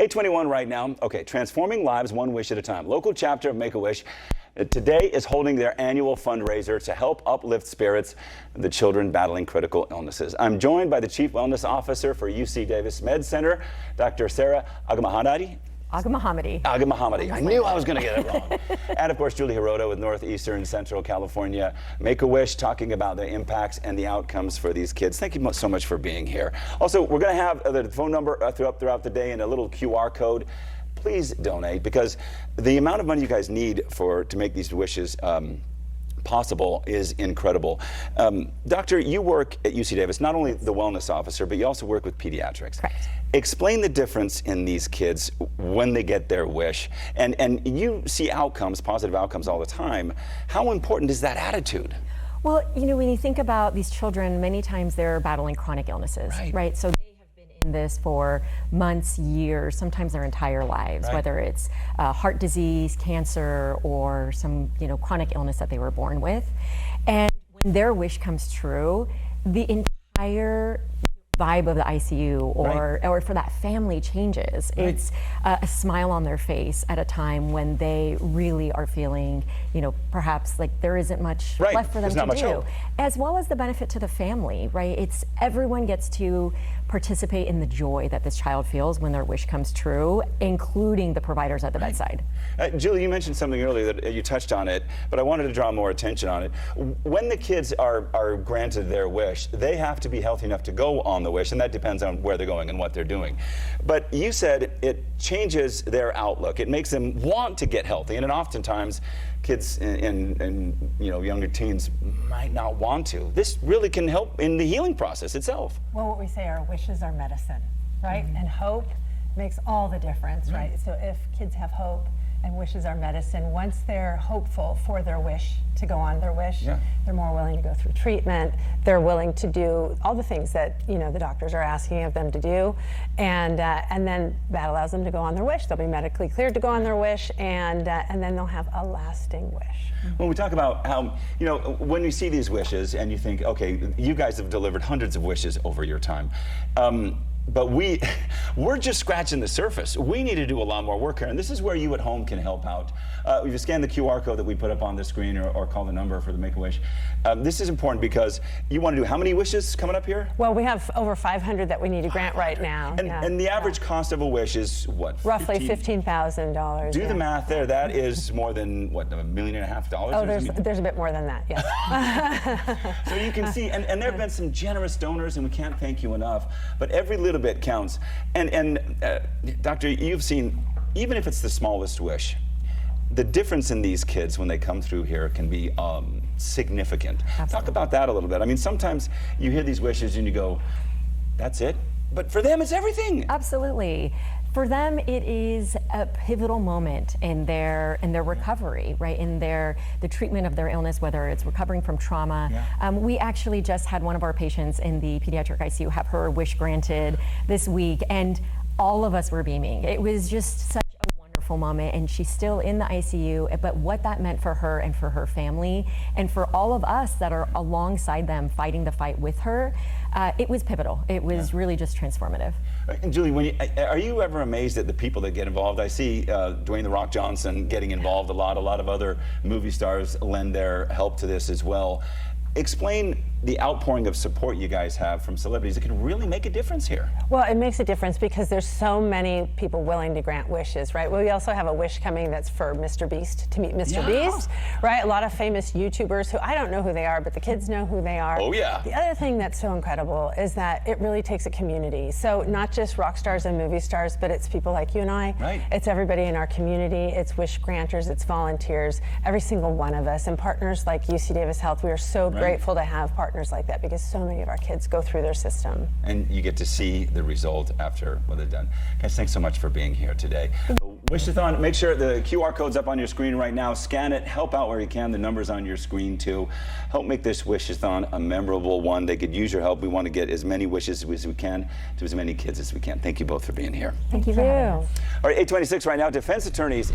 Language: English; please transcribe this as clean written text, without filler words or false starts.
8:21 right now. Okay, transforming lives one wish at a time. Local chapter of Make-A-Wish today is holding their annual fundraiser to help uplift spirits of the children battling critical illnesses. I'm joined by the Chief Wellness Officer for UC Davis Med Center, Dr. Sarah Aghamahadi. Aghamahadi. I knew I was going to get it wrong. And of course, Julie Hirota with Northeastern Central California Make-A-Wish, talking about the impacts and the outcomes for these kids. Thank you so much for being here. Also, we're going to have the phone number throughout the day and a little QR code. Please donate, because the amount of money you guys need to make these wishes possible is incredible. Doctor, you work at UC Davis, not only the wellness officer, but you also work with pediatrics. Correct. Explain the difference in these kids when they get their wish. And you see outcomes, positive outcomes all the time. How important is that attitude? Well, you know, when you think about these children, many times they're battling chronic illnesses, right? So they have been in this for months, years, sometimes their entire lives, whether it's heart disease, cancer, or some, chronic illness that they were born with. And when their wish comes true, the entire vibe of the ICU or for that family changes. It's a smile on their face at a time when they really are feeling, perhaps like there isn't much left for them to do. As well as the benefit to the family, right? It's everyone gets to participate in the joy that this child feels when their wish comes true, including the providers at the bedside. Julie, you mentioned something earlier that you touched on it, but I wanted to draw more attention on it. When the kids are granted their wish, they have to be healthy enough to go on the wish, and that depends on where they're going and what they're doing. But you said it changes their outlook. It makes them want to get healthy, and oftentimes kids and younger teens might not want to. This really can help in the healing process itself. Well, what we say, our wishes are medicine, right? And hope makes all the difference, right? So if kids have hope and wishes are medicine, once they're hopeful for their wish to go on their wish, they're more willing to go through treatment. They're willing to do all the things that the doctors are asking of them to do, and then that allows them to go on their wish. They'll be medically cleared to go on their wish, and then they'll have a lasting wish. When we talk about how, when you see these wishes and you think, okay, you guys have delivered hundreds of wishes over your time, but we're just scratching the surface. We need to do a lot more work here, and this is where you at home can help out. If you scan the QR code that we put up on the screen or call the number for the Make-A-Wish, this is important because you want to do how many wishes coming up here? Well, we have over 500 that we need to grant right now. And the average cost of a wish is what? Roughly $15,000. Do the math there. That is more than, what, $1.5 million? Oh, there's a bit more than that, yes. So you can see, and there have been some generous donors, and we can't thank you enough, but every little bit counts. And Doctor, you've seen, even if it's the smallest wish, the difference in these kids when they come through here can be significant. Absolutely. Talk about that a little bit. I mean, sometimes you hear these wishes and you go, that's it? But for them, it's everything. Absolutely. For them, it is a pivotal moment in their recovery, right? In the treatment of their illness, whether it's recovering from trauma. We actually just had one of our patients in the pediatric ICU have her wish granted this week, and all of us were beaming. It was just such a wonderful moment, and she's still in the ICU, but what that meant for her and for her family and for all of us that are alongside them fighting the fight with her, it was pivotal. It was really just transformative. And Julie, are you ever amazed at the people that get involved? I see Dwayne "The Rock" Johnson getting involved a lot. A lot of other movie stars lend their help to this as well. Explain the outpouring of support you guys have from celebrities. It can really make a difference here. Well, it makes a difference because there's so many people willing to grant wishes, right? Well, we also have a wish coming that's for Mr. Beast, to meet Mr. Beast, right? A lot of famous YouTubers who I don't know who they are, but the kids know who they are. Oh, yeah. The other thing that's so incredible is that it really takes a community. So not just rock stars and movie stars, but it's people like you and I. Right. It's everybody in our community. It's wish granters. It's volunteers. Every single one of us. And partners like UC Davis Health, we are so grateful to have partners like that because so many of our kids go through their system. And you get to see the result after what they've done. Guys, thanks so much for being here today. Wish-A-Thon, make sure the QR code's up on your screen right now. Scan it, help out where you can. The number's on your screen too. Help make this Wish-A-Thon a memorable one. They could use your help. We want to get as many wishes as we can to as many kids as we can. Thank you both for being here. Thank you. All right, 8:26 right now. Defense attorneys